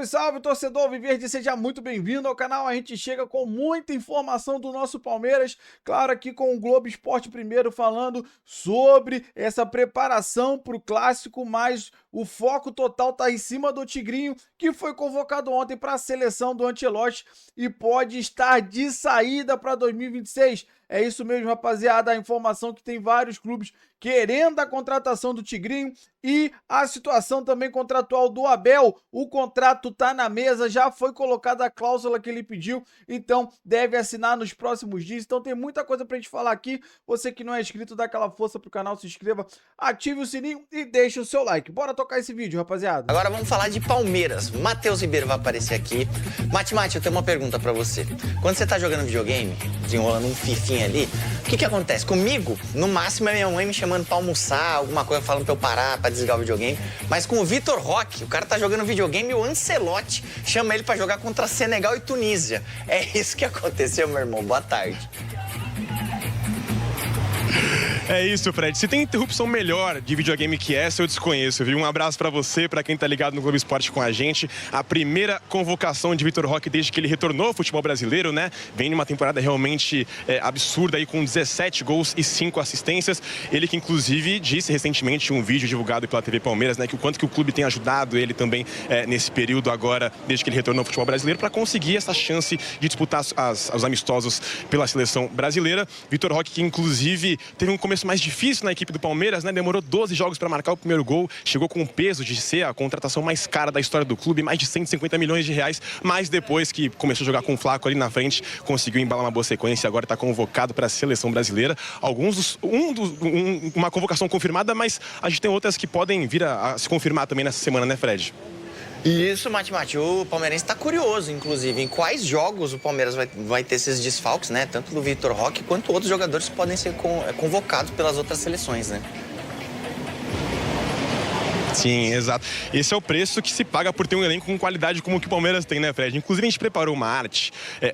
Salve, salve, torcedor Alviverde, seja muito bem-vindo ao canal. A gente chega com muita informação do nosso Palmeiras, claro, aqui com o Globo Esporte primeiro falando sobre essa preparação para o Clássico, mas o foco total tá em cima do Tigrinho, que foi convocado ontem para a seleção do Ancelotti e pode estar de saída para 2026. É isso mesmo, rapaziada, a informação que tem vários clubes querendo a contratação do Tigrinho e a situação também contratual do Abel. O contrato tá na mesa, já foi colocada a cláusula que ele pediu, então deve assinar nos próximos dias. Então tem muita coisa pra gente falar aqui. Você que não é inscrito, dá aquela força pro canal, se inscreva, ative o sininho e deixe o seu like. Bora tocar esse vídeo, rapaziada. Agora vamos falar de Palmeiras. Matheus Ribeiro vai aparecer aqui. Mate, eu tenho uma pergunta pra você. Quando você tá jogando videogame, desenrolando um fifinha ali, o que acontece? Comigo, no máximo é minha mãe me chamando pra almoçar, alguma coisa falando pra eu parar, pra desligar o videogame. Mas com o Vitor Roque, o cara tá jogando videogame e o Ancelotti chama ele pra jogar contra Senegal e Tunísia. É isso que aconteceu, meu irmão. Boa tarde. É isso, Fred. Se tem interrupção melhor de videogame que essa, eu desconheço, viu? Um abraço pra você, pra quem tá ligado no Globo Esporte com a gente. A primeira convocação de Vitor Roque desde que ele retornou ao futebol brasileiro, né? Vem numa temporada realmente absurda aí, com 17 gols e 5 assistências. Ele que, inclusive, disse recentemente em um vídeo divulgado pela TV Palmeiras, né? Que o quanto que o clube tem ajudado ele também nesse período agora, desde que ele retornou ao futebol brasileiro, pra conseguir essa chance de disputar os amistosos pela seleção brasileira. Vitor Roque, que, inclusive, teve um começo mais difícil na equipe do Palmeiras, né? Demorou 12 jogos para marcar o primeiro gol, chegou com o peso de ser a contratação mais cara da história do clube, mais de 150 milhões de reais, mas depois que começou a jogar com o Flaco ali na frente, conseguiu embalar uma boa sequência e agora está convocado para a seleção brasileira. Uma convocação confirmada, mas a gente tem outras que podem vir a se confirmar também nessa semana, né, Fred? Isso, Mate, o palmeirense tá curioso, inclusive, em quais jogos o Palmeiras vai ter esses desfalques, né? Tanto do Vitor Roque quanto outros jogadores que podem ser convocados pelas outras seleções, né? Sim, exato. Esse é o preço que se paga por ter um elenco com qualidade como o que o Palmeiras tem, né, Fred? Inclusive, a gente preparou uma arte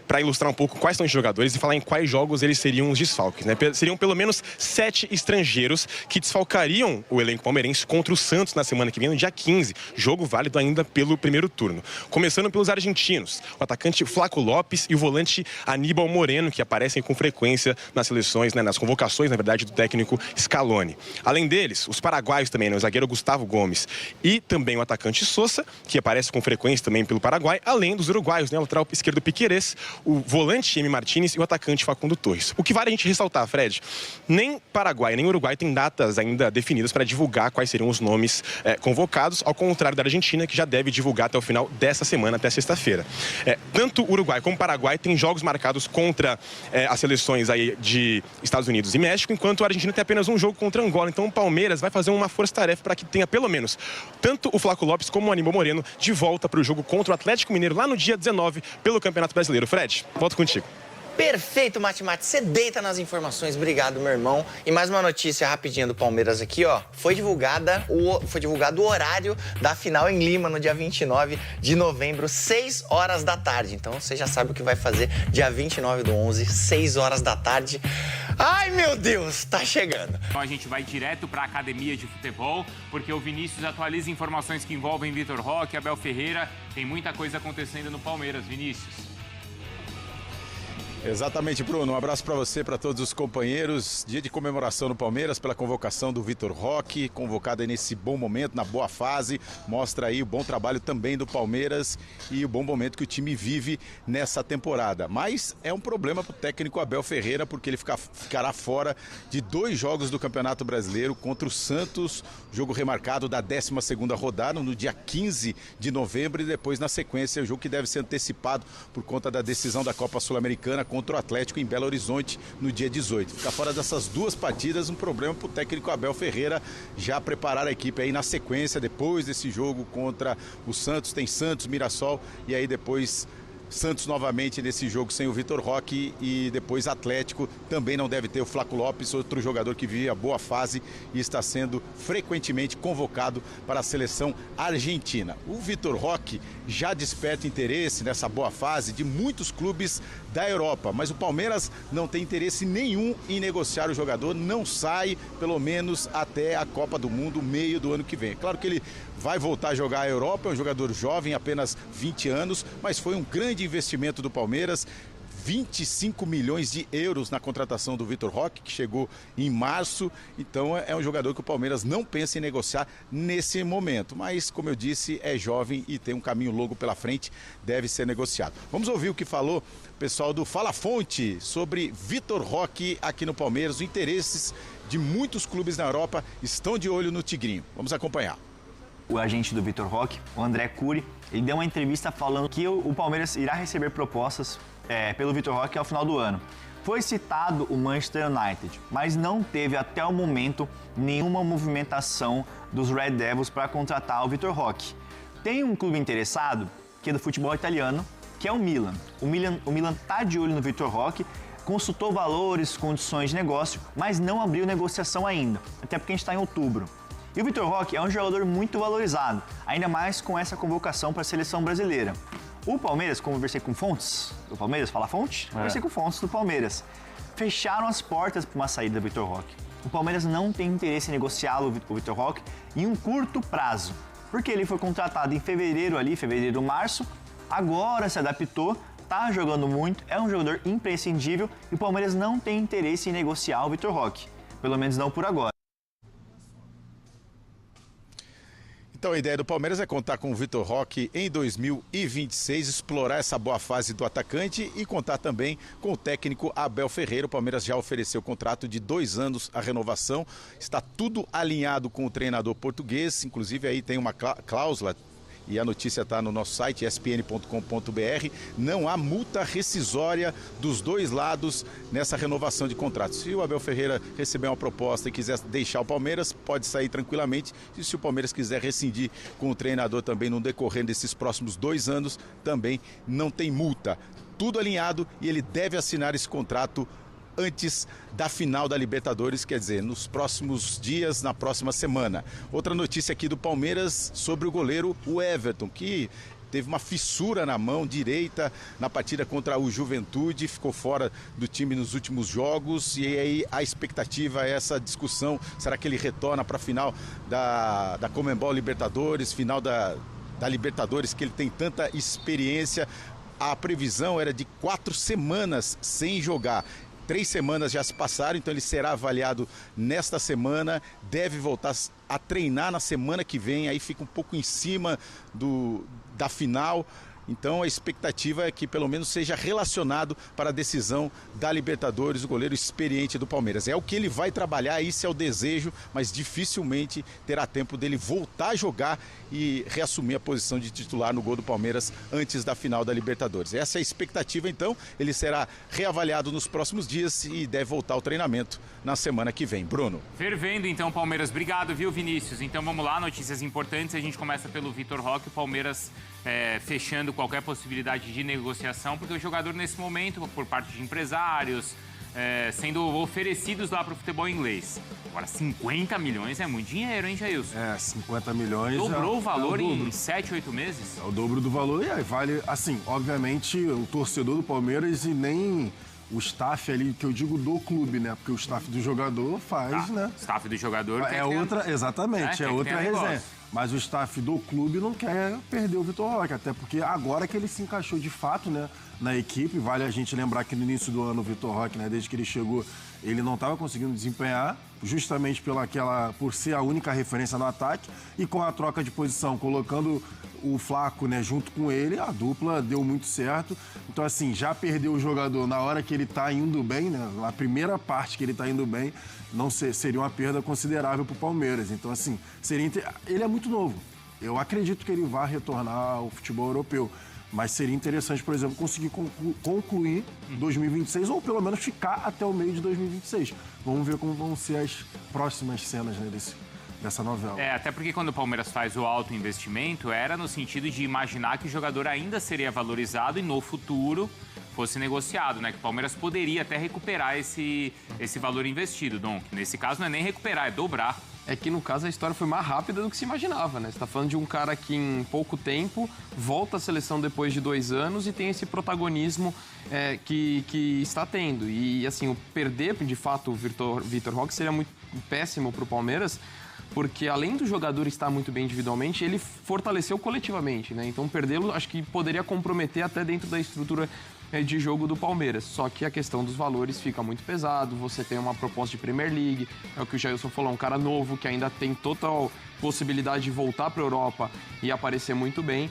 para ilustrar um pouco quais são os jogadores e falar em quais jogos eles seriam os desfalques, né? Seriam pelo menos 7 estrangeiros que desfalcariam o elenco palmeirense contra o Santos na semana que vem, no dia 15. Jogo válido ainda pelo primeiro turno. Começando pelos argentinos, o atacante Flaco Lopes e o volante Aníbal Moreno, que aparecem com frequência nas seleções, né, nas convocações, na verdade, do técnico Scaloni. Além deles, os paraguaios também, né, o zagueiro Gustavo Gomes e também o atacante Sosa, que aparece com frequência também pelo Paraguai, além dos uruguaios, né, o lateral esquerdo Piquerez, o volante Emi Martínez e o atacante Facundo Torres. O que vale a gente ressaltar, Fred, nem Paraguai nem Uruguai têm datas ainda definidas para divulgar quais seriam os nomes convocados, ao contrário da Argentina, que já deve divulgar até o final dessa semana, até sexta-feira. Tanto Uruguai como Paraguai têm jogos marcados contra as seleções aí de Estados Unidos e México, enquanto a Argentina tem apenas um jogo contra Angola. Então o Palmeiras vai fazer uma força-tarefa para que tenha pelo menos tanto o Flaco Lopes como o Aníbal Moreno de volta para o jogo contra o Atlético Mineiro lá no dia 19 pelo Campeonato Brasileiro. Fred, volto contigo. Perfeito, Mate. Você deita nas informações. Obrigado, meu irmão. E mais uma notícia rapidinha do Palmeiras aqui, ó. Foi divulgado o horário da final em Lima, no dia 29 de novembro, 6 horas da tarde. Então, você já sabe o que vai fazer dia 29/11, 6 horas da tarde. Ai, meu Deus, tá chegando. Então, a gente vai direto para a academia de futebol, porque o Vinícius atualiza informações que envolvem Vitor Roque, Abel Ferreira. Tem muita coisa acontecendo no Palmeiras, Vinícius. Exatamente, Bruno. Um abraço para você, para todos os companheiros. Dia de comemoração no Palmeiras pela convocação do Vitor Roque, convocado aí nesse bom momento, na boa fase. Mostra aí o bom trabalho também do Palmeiras e o bom momento que o time vive nessa temporada. Mas é um problema para o técnico Abel Ferreira, porque ele ficará fora de 2 jogos do Campeonato Brasileiro contra o Santos, jogo remarcado da 12ª rodada, no dia 15 de novembro, e depois, na sequência, o jogo que deve ser antecipado por conta da decisão da Copa Sul-Americana contra o Atlético em Belo Horizonte no dia 18. Ficar fora dessas 2 partidas, um problema para o técnico Abel Ferreira já preparar a equipe aí na sequência, depois desse jogo contra o Santos. Tem Santos, Mirassol e aí depois Santos novamente nesse jogo sem o Vitor Roque e depois Atlético. Também não deve ter o Flaco Lopes, outro jogador que vive a boa fase e está sendo frequentemente convocado para a seleção argentina. O Vitor Roque já desperta interesse nessa boa fase de muitos clubes da Europa, mas o Palmeiras não tem interesse nenhum em negociar o jogador, não sai pelo menos até a Copa do Mundo, meio do ano que vem. É claro que ele vai voltar a jogar a Europa, é um jogador jovem, apenas 20 anos, mas foi um grande investimento do Palmeiras. 25 milhões de euros na contratação do Vitor Roque, que chegou em março. Então é um jogador que o Palmeiras não pensa em negociar nesse momento. Mas, como eu disse, é jovem e tem um caminho longo pela frente, deve ser negociado. Vamos ouvir o que falou o pessoal do Fala Fonte sobre Vitor Roque aqui no Palmeiras. Os interesses de muitos clubes na Europa estão de olho no Tigrinho. Vamos acompanhar. O agente do Vitor Roque, o André Cury, ele deu uma entrevista falando que o Palmeiras irá receber propostas pelo Vitor Roque ao final do ano. Foi citado o Manchester United, mas não teve até o momento nenhuma movimentação dos Red Devils para contratar o Vitor Roque. Tem um clube interessado, que é do futebol italiano, que é o Milan. O Milan está de olho no Vitor Roque, consultou valores, condições de negócio, mas não abriu negociação ainda, até porque a gente está em outubro. E o Vitor Roque é um jogador muito valorizado, ainda mais com essa convocação para a seleção brasileira. O Palmeiras, como eu conversei com fontes do Palmeiras, Fala Fonte, conversei com fontes do Palmeiras, fecharam as portas para uma saída do Vitor Roque. O Palmeiras não tem interesse em negociá-lo, o Vitor Roque, em um curto prazo, porque ele foi contratado em fevereiro, março, agora se adaptou, está jogando muito, é um jogador imprescindível e o Palmeiras não tem interesse em negociar o Vitor Roque, pelo menos não por agora. Então a ideia do Palmeiras é contar com o Vitor Roque em 2026, explorar essa boa fase do atacante e contar também com o técnico Abel Ferreira. O Palmeiras já ofereceu contrato de 2 anos a renovação, está tudo alinhado com o treinador português, inclusive aí tem uma cláusula, e a notícia está no nosso site, espn.com.br, não há multa rescisória dos dois lados nessa renovação de contrato. Se o Abel Ferreira receber uma proposta e quiser deixar o Palmeiras, pode sair tranquilamente. E se o Palmeiras quiser rescindir com o treinador também no decorrer desses próximos 2 anos, também não tem multa. Tudo alinhado e ele deve assinar esse contrato antes da final da Libertadores, quer dizer, nos próximos dias, na próxima semana. Outra notícia aqui do Palmeiras sobre o goleiro, o Everton, que teve uma fissura na mão direita na partida contra o Juventude, ficou fora do time nos últimos jogos, e aí a expectativa é essa discussão, será que ele retorna para a final da Conmebol Libertadores, final da Libertadores, que ele tem tanta experiência. A previsão era de 4 semanas sem jogar. 3 semanas já se passaram, então ele será avaliado nesta semana, deve voltar a treinar na semana que vem, aí fica um pouco em cima da final. Então a expectativa é que pelo menos seja relacionado para a decisão da Libertadores, o goleiro experiente do Palmeiras. É o que ele vai trabalhar, isso é o desejo, mas dificilmente terá tempo dele voltar a jogar e reassumir a posição de titular no gol do Palmeiras antes da final da Libertadores. Essa é a expectativa, então, ele será reavaliado nos próximos dias e deve voltar ao treinamento na semana que vem. Bruno. Fervendo então, Palmeiras. Obrigado, viu, Vinícius? Então vamos lá, notícias importantes. A gente começa pelo Vitor Roque, o Palmeiras fechando qualquer possibilidade de negociação, porque o jogador nesse momento, por parte de empresários, sendo oferecidos lá para o futebol inglês. Agora, 50 milhões é muito dinheiro, hein, Jailson? 50 milhões... Dobrou o valor em 7, 8 meses? É o dobro do valor e aí vale, assim, obviamente, o torcedor do Palmeiras e nem o staff ali, que eu digo do clube, né? Porque o staff do jogador faz, né? O staff do jogador... Exatamente, é outra resenha. Mas o staff do clube não quer perder o Vitor Roque, até porque agora que ele se encaixou de fato, né, na equipe, vale a gente lembrar que no início do ano o Vitor Roque, né, desde que ele chegou, ele não estava conseguindo desempenhar, justamente por ser a única referência no ataque, e com a troca de posição, colocando o Flaco, né, junto com ele, a dupla deu muito certo. Então, assim, já perdeu o jogador na hora que ele tá indo bem, né, na primeira parte que ele tá indo bem, não seria uma perda considerável para o Palmeiras. Então, assim, ele é muito novo. Eu acredito que ele vai retornar ao futebol europeu. Mas seria interessante, por exemplo, conseguir concluir 2026 ou pelo menos ficar até o meio de 2026. Vamos ver como vão ser as próximas cenas, né, dessa novela. Até porque quando o Palmeiras faz o alto investimento, era no sentido de imaginar que o jogador ainda seria valorizado e no futuro fosse negociado, né? Que o Palmeiras poderia até recuperar esse valor investido, Dom. Nesse caso não é nem recuperar, é dobrar. É que, no caso, a história foi mais rápida do que se imaginava, né? Você tá falando de um cara que, em pouco tempo, volta à seleção depois de 2 anos e tem esse protagonismo que está tendo. E, assim, o perder, de fato, o Vitor Roque seria muito péssimo para o Palmeiras, porque além do jogador estar muito bem individualmente, ele fortaleceu coletivamente, né? Então perdê-lo acho que poderia comprometer até dentro da estrutura de jogo do Palmeiras. Só que a questão dos valores fica muito pesado, você tem uma proposta de Premier League, é o que o Jailson falou, um cara novo que ainda tem total possibilidade de voltar para a Europa e aparecer muito bem.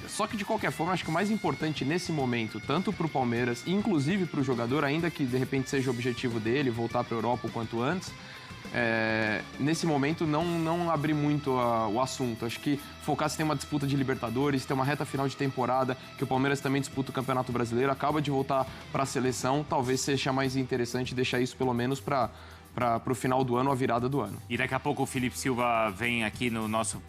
Só que de qualquer forma, acho que o mais importante nesse momento, tanto para o Palmeiras e inclusive para o jogador, ainda que de repente seja o objetivo dele, voltar para a Europa o quanto antes, nesse momento não abrir muito o assunto. Acho que focar se tem uma disputa de Libertadores, tem uma reta final de temporada, que o Palmeiras também disputa o Campeonato Brasileiro, acaba de voltar para a seleção, talvez seja mais interessante deixar isso pelo menos para o final do ano, a virada do ano. E daqui a pouco o Felipe Silva vem aqui no nosso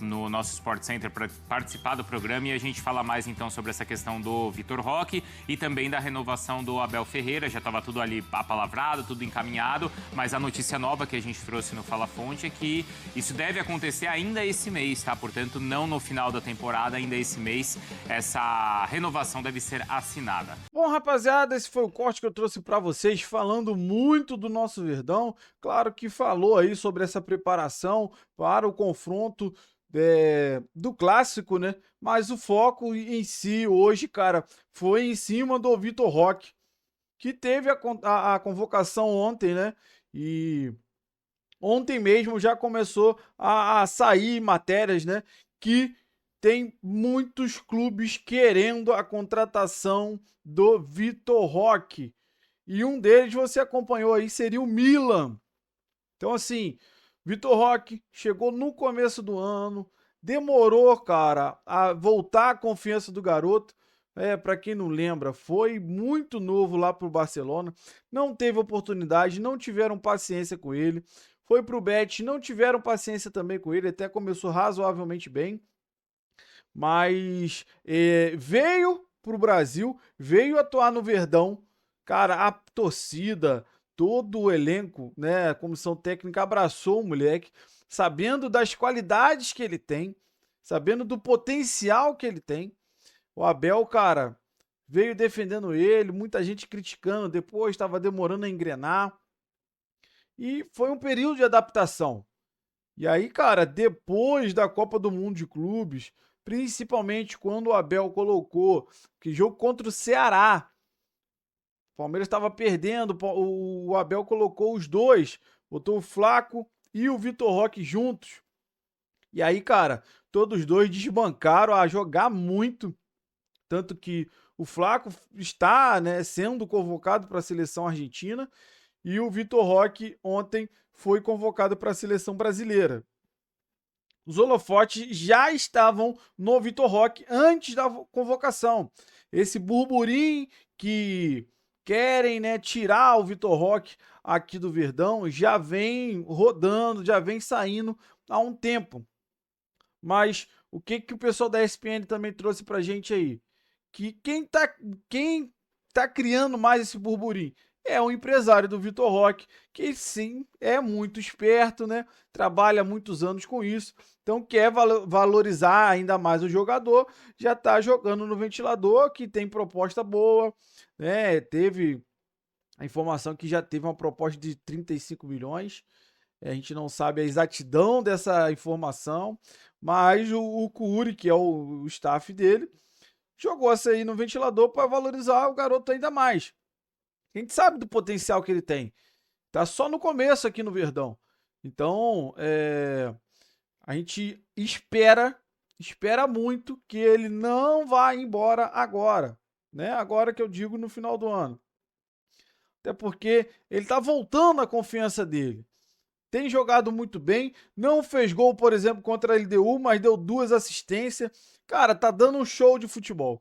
Sport Center para participar do programa e a gente fala mais então sobre essa questão do Vitor Roque e também da renovação do Abel Ferreira. Já estava tudo ali apalavrado, tudo encaminhado, mas a notícia nova que a gente trouxe no Fala Fonte é que isso deve acontecer ainda esse mês, tá? Portanto, não no final da temporada, ainda esse mês, essa renovação deve ser assinada. Bom, rapaziada, esse foi o corte que eu trouxe para vocês, falando muito do nosso Verdão. Claro que falou aí sobre essa preparação para o confronto do Clássico, né? Mas o foco em si hoje, cara, foi em cima do Vitor Roque, que teve a convocação ontem, né? E ontem mesmo já começou a sair matérias, né? Que tem muitos clubes querendo a contratação do Vitor Roque. E um deles você acompanhou aí, seria o Milan. Então, assim, Vitor Roque chegou no começo do ano, demorou, cara, a voltar a confiança do garoto. Para quem não lembra, foi muito novo lá pro Barcelona, não teve oportunidade, não tiveram paciência com ele. Foi pro Betis, não tiveram paciência também com ele, até começou razoavelmente bem. Mas veio pro Brasil, veio atuar no Verdão. Cara, a torcida, todo o elenco, né, a comissão técnica abraçou o moleque, sabendo das qualidades que ele tem, sabendo do potencial que ele tem. O Abel, cara, veio defendendo ele, muita gente criticando, depois estava demorando a engrenar. E foi um período de adaptação. E aí, cara, depois da Copa do Mundo de Clubes, principalmente quando o Abel colocou que jogo contra o Ceará, o Palmeiras estava perdendo, o Abel colocou os dois, botou o Flaco e o Vitor Roque juntos. E aí, cara, todos os dois desbancaram a jogar muito, tanto que o Flaco está, né, sendo convocado para a seleção argentina e o Vitor Roque ontem foi convocado para a seleção brasileira. Os holofotes já estavam no Vitor Roque antes da convocação. Esse burburinho que querem, né, tirar o Vitor Roque aqui do Verdão já vem rodando, já vem saindo há um tempo. Mas o que o pessoal da ESPN também trouxe pra gente aí? Que quem tá criando mais esse burburinho é o empresário do Vitor Roque, que sim, é muito esperto, né? Trabalha muitos anos com isso, então quer valorizar ainda mais o jogador, já tá jogando no ventilador, que tem proposta boa, né? Teve a informação que já teve uma proposta de 35 milhões, a gente não sabe a exatidão dessa informação, mas o Curi, que é o staff dele, jogou essa aí no ventilador para valorizar o garoto ainda mais. A gente sabe do potencial que ele tem. Tá só no começo aqui no Verdão. Então, a gente espera muito que ele não vá embora agora, né? Agora que eu digo no final do ano. Até porque ele tá voltando a confiança dele. Tem jogado muito bem, não fez gol, por exemplo, contra a LDU, mas deu 2 assistências. Cara, tá dando um show de futebol.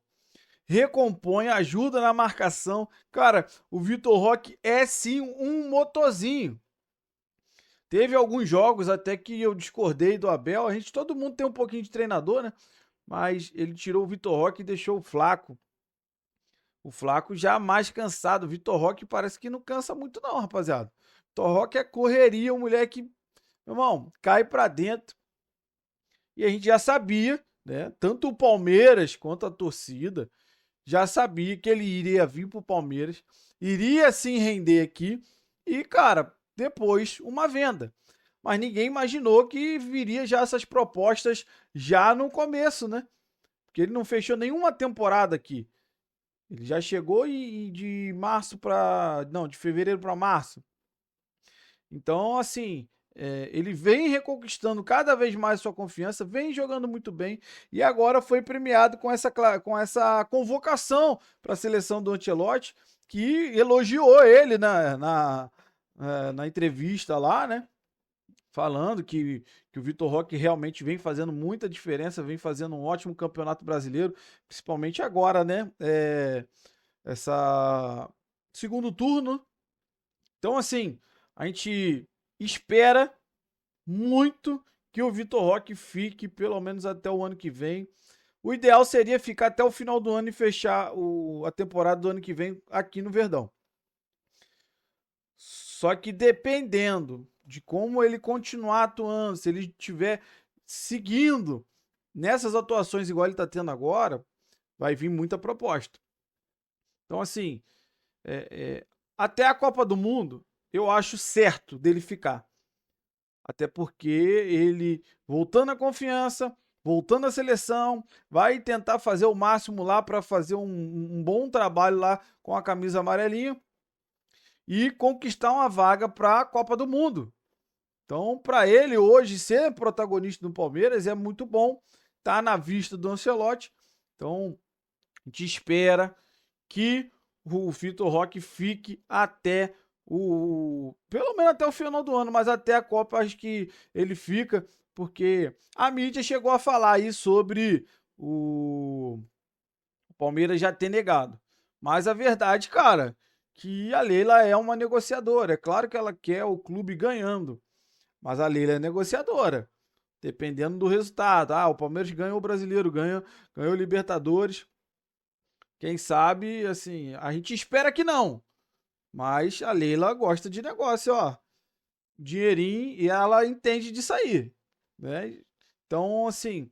Recompõe, ajuda na marcação. Cara, o Vitor Roque é sim um motorzinho. Teve alguns jogos até que eu discordei do Abel. Todo mundo tem um pouquinho de treinador, né? Mas ele tirou o Vitor Roque e deixou o Flaco. O Flaco já mais cansado. O Vitor Roque parece que não cansa muito não, rapaziada. O Vitor Roque é correria, um moleque, meu irmão, cai pra dentro. E a gente já sabia, né? Tanto o Palmeiras quanto a torcida já sabia que ele iria vir pro Palmeiras, iria sim render aqui e, cara, depois uma venda. mas ninguém imaginou que viria já essas propostas já no começo, né? Porque ele não fechou nenhuma temporada aqui. Ele já chegou de fevereiro para março. Então, assim, ele vem reconquistando cada vez mais sua confiança, vem jogando muito bem e agora foi premiado com essa convocação para a seleção do Ancelotti, que elogiou ele na entrevista lá, né? Falando que o Vitor Roque realmente vem fazendo muita diferença, vem fazendo um ótimo campeonato brasileiro, principalmente agora, né? Essa segundo turno. Então, assim, a gente espera muito que o Vitor Roque fique pelo menos até o ano que vem. O ideal seria ficar até o final do ano e fechar a temporada do ano que vem aqui no Verdão. Só que dependendo de como ele continuar atuando, se ele estiver seguindo nessas atuações igual ele está tendo agora, vai vir muita proposta. Então, assim, até a Copa do Mundo, eu acho certo dele ficar. Até porque ele, voltando à confiança, voltando à seleção, vai tentar fazer o máximo lá para fazer um bom trabalho lá com a camisa amarelinha e conquistar uma vaga para a Copa do Mundo. Então, para ele hoje ser protagonista do Palmeiras é muito bom, tá na vista do Ancelotti. Então, a gente espera que o Vitor Roque fique até pelo menos até o final do ano, mas até a Copa acho que ele fica, porque a mídia chegou a falar aí sobre o Palmeiras já ter negado. Mas a verdade, cara, que a Leila é uma negociadora. É claro que ela quer o clube ganhando, mas a Leila é negociadora, dependendo do resultado. O Palmeiras ganhou o Brasileiro, ganhou o Libertadores. Quem sabe, assim, a gente espera que não. Mas a Leila gosta de negócio, ó. Dinheirinho, e ela entende disso aí, né? Então, assim,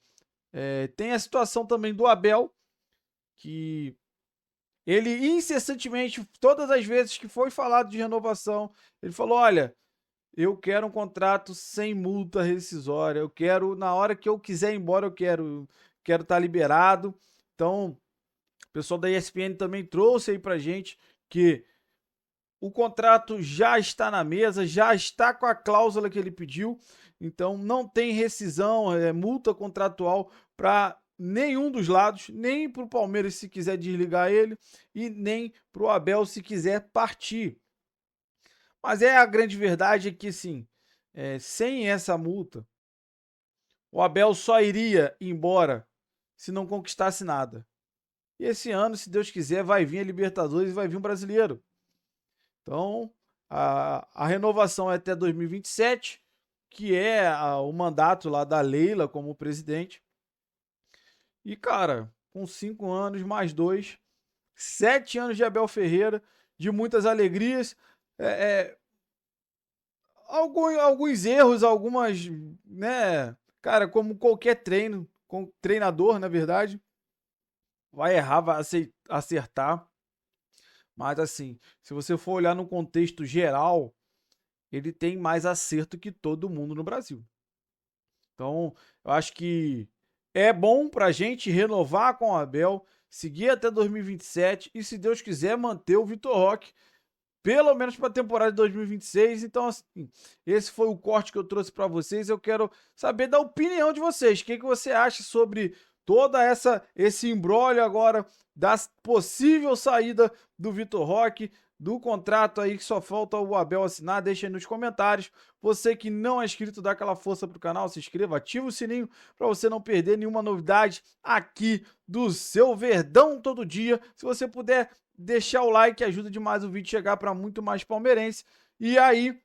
tem a situação também do Abel, que ele incessantemente, todas as vezes que foi falado de renovação, ele falou, olha, eu quero um contrato sem multa rescisória, eu quero, na hora que eu quiser ir embora, eu quero estar liberado. Então, o pessoal da ESPN também trouxe aí pra gente que o contrato já está na mesa, já está com a cláusula que ele pediu, então não tem rescisão, multa contratual para nenhum dos lados, nem para o Palmeiras se quiser desligar ele e nem para o Abel se quiser partir. Mas a grande verdade é que, sim, sem essa multa, o Abel só iria embora se não conquistasse nada. E esse ano, se Deus quiser, vai vir a Libertadores e vai vir um brasileiro. Então, a renovação é até 2027, que é o mandato lá da Leila como presidente. E, cara, com 5 anos, mais 2, 7 anos de Abel Ferreira, de muitas alegrias, alguns erros, algumas, né, cara, como qualquer treinador, na verdade, vai errar, vai acertar. Mas, assim, se você for olhar no contexto geral, ele tem mais acerto que todo mundo no Brasil. Então, eu acho que é bom pra gente renovar com o Abel, seguir até 2027 e, se Deus quiser, manter o Vitor Roque, pelo menos para a temporada de 2026. Então, assim, esse foi o corte que eu trouxe para vocês. Eu quero saber da opinião de vocês. O que você acha sobre toda esse imbróglio agora da possível saída do Vitor Roque, do contrato aí que só falta o Abel assinar? Deixa aí nos comentários. Você que não é inscrito, dá aquela força pro canal, se inscreva, ativa o sininho para você não perder nenhuma novidade aqui do seu Verdão todo dia. Se você puder deixar o like, ajuda demais o vídeo chegar para muito mais palmeirense. E aí,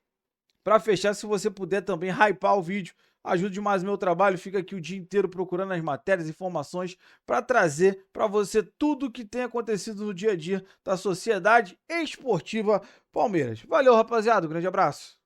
para fechar, se você puder também hypar o vídeo, ajude demais o meu trabalho. Fica aqui o dia inteiro procurando as matérias, informações para trazer para você tudo o que tem acontecido no dia a dia da Sociedade Esportiva Palmeiras. Valeu, rapaziada. Um grande abraço.